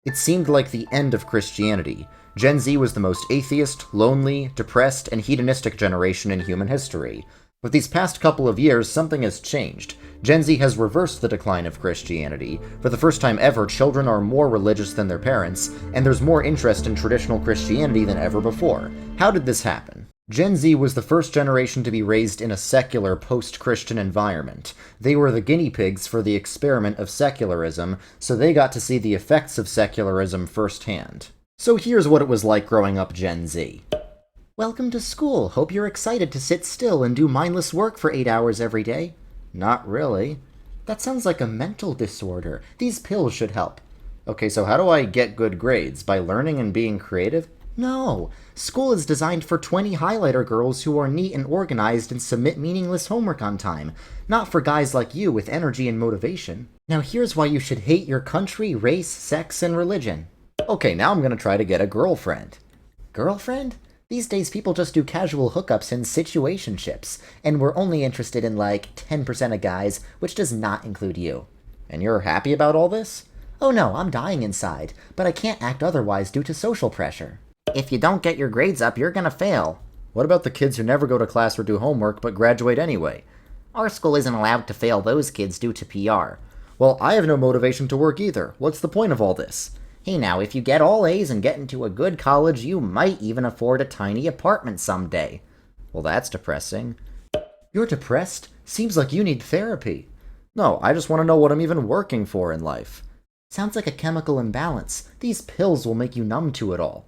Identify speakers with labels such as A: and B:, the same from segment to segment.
A: It seemed like the end of Christianity. Gen Z was the most atheist, lonely, depressed, and hedonistic generation in human history. But these past couple of years, something has changed. Gen Z has reversed the decline of Christianity. For the first time ever, children are more religious than their parents, and there's more interest in traditional Christianity than ever before. How did this happen? Gen Z was the first generation to be raised in a secular, post-Christian environment. They were the guinea pigs for the experiment of secularism, so they got to see the effects of secularism firsthand. So here's what it was like growing up Gen Z. Welcome to school. Hope you're excited to sit still and do mindless work for 8 hours every day. Not really. That sounds like a mental disorder. These pills should help. Okay, so how do I get good grades? By learning and being creative? No. School is designed for 20 highlighter girls who are neat and organized and submit meaningless homework on time, not for guys like you with energy and motivation. Now here's why you should hate your country, race, sex, and religion. Okay, now I'm gonna try to get a girlfriend. Girlfriend? These days people just do casual hookups and situationships, and we're only interested in like 10% of guys, which does not include you. And you're happy about all this? Oh no, I'm dying inside, but I can't act otherwise due to social pressure. If you don't get your grades up, you're gonna fail. What about the kids who never go to class or do homework but graduate anyway? Our school isn't allowed to fail those kids due to PR. Well, I have no motivation to work either. What's the point of all this? Hey now, if you get all A's and get into a good college, you might even afford a tiny apartment someday. Well, that's depressing. You're depressed? Seems like you need therapy. No, I just want to know what I'm even working for in life. Sounds like a chemical imbalance. These pills will make you numb to it all.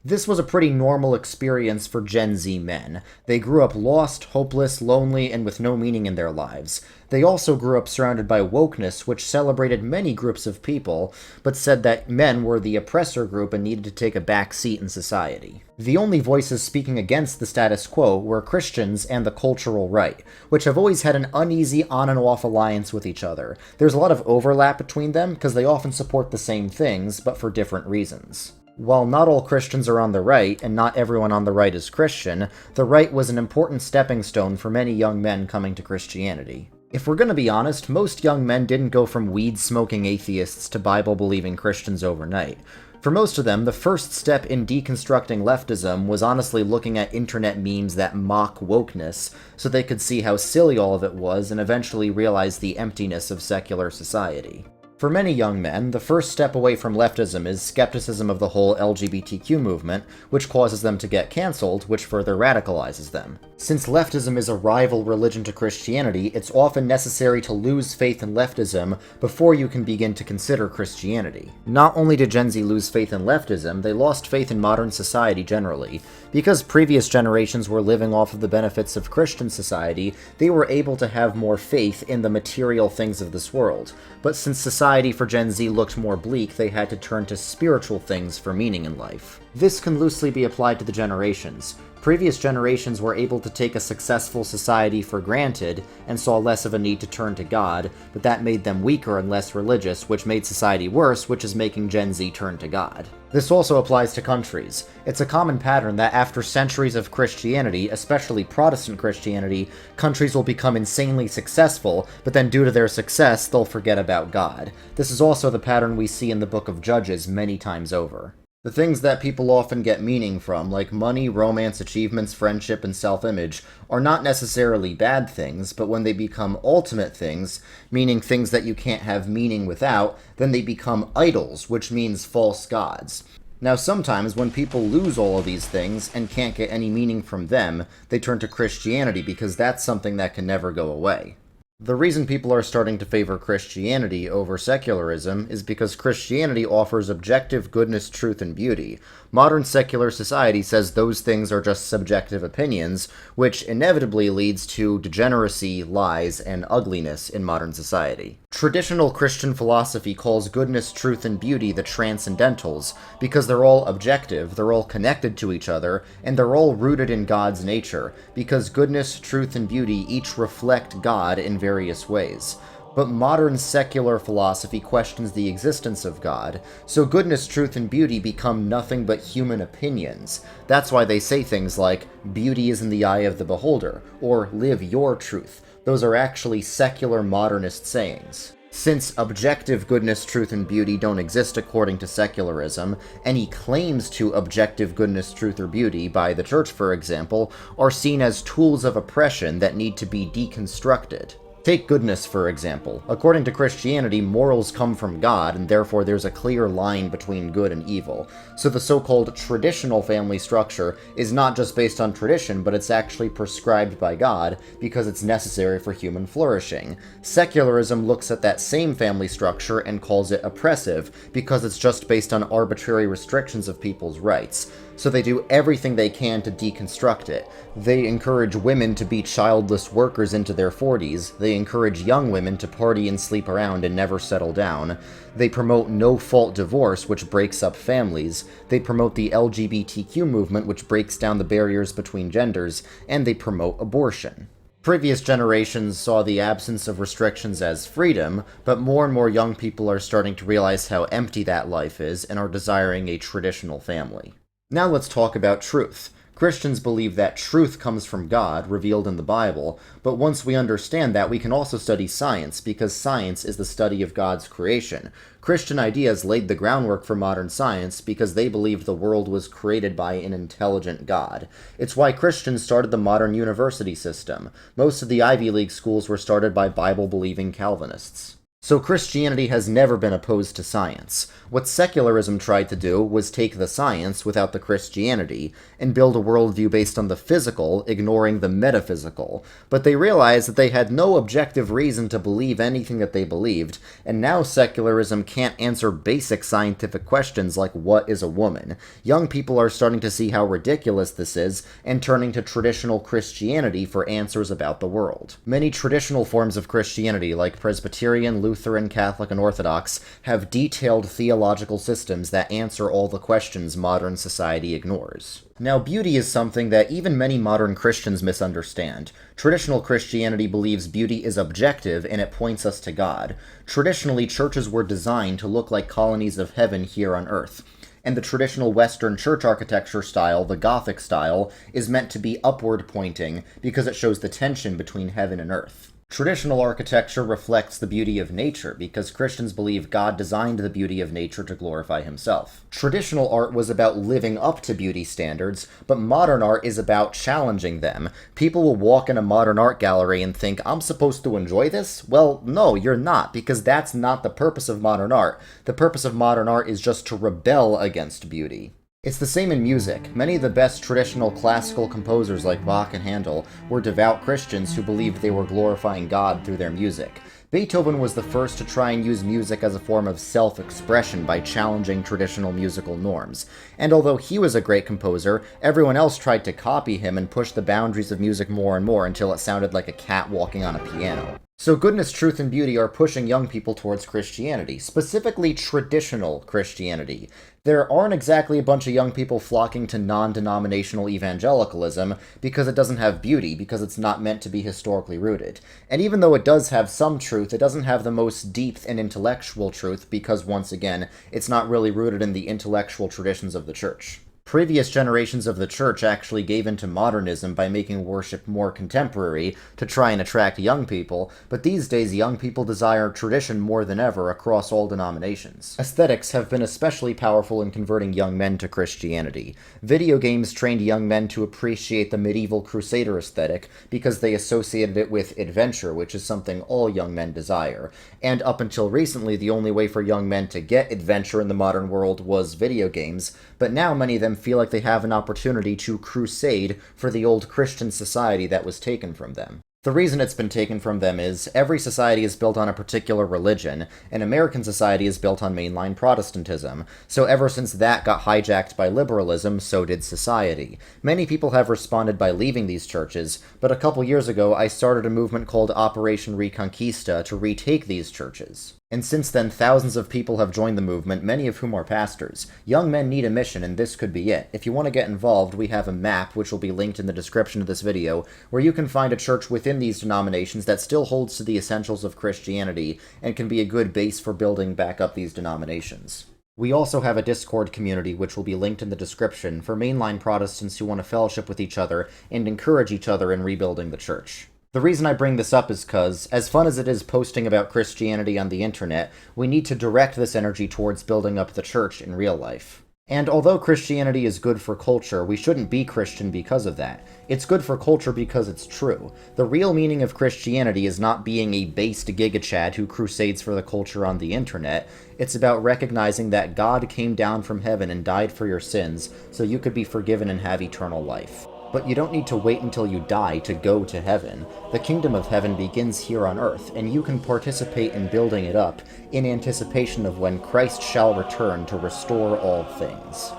A: This was a pretty normal experience for Gen Z men. They grew up lost, hopeless, lonely, and with no meaning in their lives. They also grew up surrounded by wokeness, which celebrated many groups of people, but said that men were the oppressor group and needed to take a back seat in society. The only voices speaking against the status quo were Christians and the cultural right, which have always had an uneasy on and off alliance with each other. There's a lot of overlap between them because they often support the same things, but for different reasons. While not all Christians are on the right, and not everyone on the right is Christian, the right was an important stepping stone for many young men coming to Christianity. If we're gonna be honest, most young men didn't go from weed-smoking atheists to Bible-believing Christians overnight. For most of them, the first step in deconstructing leftism was honestly looking at internet memes that mock wokeness, so they could see how silly all of it was and eventually realize the emptiness of secular society. For many young men, the first step away from leftism is skepticism of the whole LGBTQ movement, which causes them to get cancelled, which further radicalizes them. Since leftism is a rival religion to Christianity, it's often necessary to lose faith in leftism before you can begin to consider Christianity. Not only did Gen Z lose faith in leftism, they lost faith in modern society generally. Because previous generations were living off of the benefits of Christian society, they were able to have more faith in the material things of this world. But since society for Gen Z looked more bleak, they had to turn to spiritual things for meaning in life. This can loosely be applied to the generations. Previous generations were able to take a successful society for granted and saw less of a need to turn to God, but that made them weaker and less religious, which made society worse, which is making Gen Z turn to God. This also applies to countries. It's a common pattern that after centuries of Christianity, especially Protestant Christianity, countries will become insanely successful, but then due to their success, they'll forget about God. This is also the pattern we see in the Book of Judges many times over. The things that people often get meaning from, like money, romance, achievements, friendship, and self-image, are not necessarily bad things, but when they become ultimate things, meaning things that you can't have meaning without, then they become idols, which means false gods. Now sometimes when people lose all of these things and can't get any meaning from them, they turn to Christianity because that's something that can never go away. The reason people are starting to favor Christianity over secularism is because Christianity offers objective goodness, truth, and beauty. Modern secular society says those things are just subjective opinions, which inevitably leads to degeneracy, lies, and ugliness in modern society. Traditional Christian philosophy calls goodness, truth, and beauty the transcendentals, because they're all objective, they're all connected to each other, and they're all rooted in God's nature, because goodness, truth, and beauty each reflect God in various ways. But modern secular philosophy questions the existence of God, so goodness, truth, and beauty become nothing but human opinions. That's why they say things like, beauty is in the eye of the beholder, or live your truth. Those are actually secular modernist sayings. Since objective goodness, truth, and beauty don't exist according to secularism, any claims to objective goodness, truth, or beauty by the church, for example, are seen as tools of oppression that need to be deconstructed. Take goodness, for example. According to Christianity, morals come from God, and therefore there's a clear line between good and evil. So the so-called traditional family structure is not just based on tradition, but it's actually prescribed by God because it's necessary for human flourishing. Secularism looks at that same family structure and calls it oppressive because it's just based on arbitrary restrictions of people's rights. So they do everything they can to deconstruct it. They encourage women to be childless workers into their 40s. They encourage young women to party and sleep around and never settle down. They promote no-fault divorce, which breaks up families. They promote the LGBTQ movement, which breaks down the barriers between genders. And they promote abortion. Previous generations saw the absence of restrictions as freedom, but more and more young people are starting to realize how empty that life is and are desiring a traditional family. Now let's talk about truth. Christians believe that truth comes from God, revealed in the Bible, but once we understand that, we can also study science, because science is the study of God's creation. Christian ideas laid the groundwork for modern science because they believed the world was created by an intelligent God. It's why Christians started the modern university system. Most of the Ivy League schools were started by Bible-believing Calvinists. So Christianity has never been opposed to science. What secularism tried to do was take the science without the Christianity and build a worldview based on the physical, ignoring the metaphysical. But they realized that they had no objective reason to believe anything that they believed, and now secularism can't answer basic scientific questions like what is a woman. Young people are starting to see how ridiculous this is and turning to traditional Christianity for answers about the world. Many traditional forms of Christianity, like Presbyterian, Lutheran, Catholic, and Orthodox, have detailed theological systems that answer all the questions modern society ignores. Now, beauty is something that even many modern Christians misunderstand. Traditional Christianity believes beauty is objective and it points us to God. Traditionally, churches were designed to look like colonies of heaven here on earth. And the traditional Western church architecture style, the Gothic style, is meant to be upward pointing because it shows the tension between heaven and earth. Traditional architecture reflects the beauty of nature because Christians believe God designed the beauty of nature to glorify himself. Traditional art was about living up to beauty standards, but modern art is about challenging them. People will walk in a modern art gallery and think, I'm supposed to enjoy this? Well, no, you're not, because that's not the purpose of modern art. The purpose of modern art is just to rebel against beauty. It's the same in music. Many of the best traditional classical composers like Bach and Handel were devout Christians who believed they were glorifying God through their music. Beethoven was the first to try and use music as a form of self-expression by challenging traditional musical norms. And although he was a great composer, everyone else tried to copy him and push the boundaries of music more and more until it sounded like a cat walking on a piano. So goodness, truth, and beauty are pushing young people towards Christianity, specifically traditional Christianity. There aren't exactly a bunch of young people flocking to non-denominational evangelicalism because it doesn't have beauty, because it's not meant to be historically rooted. And even though it does have some truth, it doesn't have the most deep and intellectual truth because, once again, it's not really rooted in the intellectual traditions of the church. Previous generations of the church actually gave into modernism by making worship more contemporary to try and attract young people, but these days young people desire tradition more than ever across all denominations. Aesthetics have been especially powerful in converting young men to Christianity. Video games trained young men to appreciate the medieval crusader aesthetic because they associated it with adventure, which is something all young men desire. And up until recently, the only way for young men to get adventure in the modern world was video games, but now many of them feel like they have an opportunity to crusade for the old Christian society that was taken from them. The reason it's been taken from them is every society is built on a particular religion, and American society is built on mainline Protestantism, so ever since that got hijacked by liberalism, so did society. Many people have responded by leaving these churches, but a couple years ago I started a movement called Operation Reconquista to retake these churches. And since then, thousands of people have joined the movement, many of whom are pastors. Young men need a mission, and this could be it. If you want to get involved, we have a map, which will be linked in the description of this video, where you can find a church within these denominations that still holds to the essentials of Christianity, and can be a good base for building back up these denominations. We also have a Discord community, which will be linked in the description, for mainline Protestants who want to fellowship with each other and encourage each other in rebuilding the church. The reason I bring this up is because, as fun as it is posting about Christianity on the internet, we need to direct this energy towards building up the church in real life. And although Christianity is good for culture, we shouldn't be Christian because of that. It's good for culture because it's true. The real meaning of Christianity is not being a based giga-chad who crusades for the culture on the internet. It's about recognizing that God came down from heaven and died for your sins so you could be forgiven and have eternal life. But you don't need to wait until you die to go to heaven. The kingdom of heaven begins here on earth, and you can participate in building it up in anticipation of when Christ shall return to restore all things.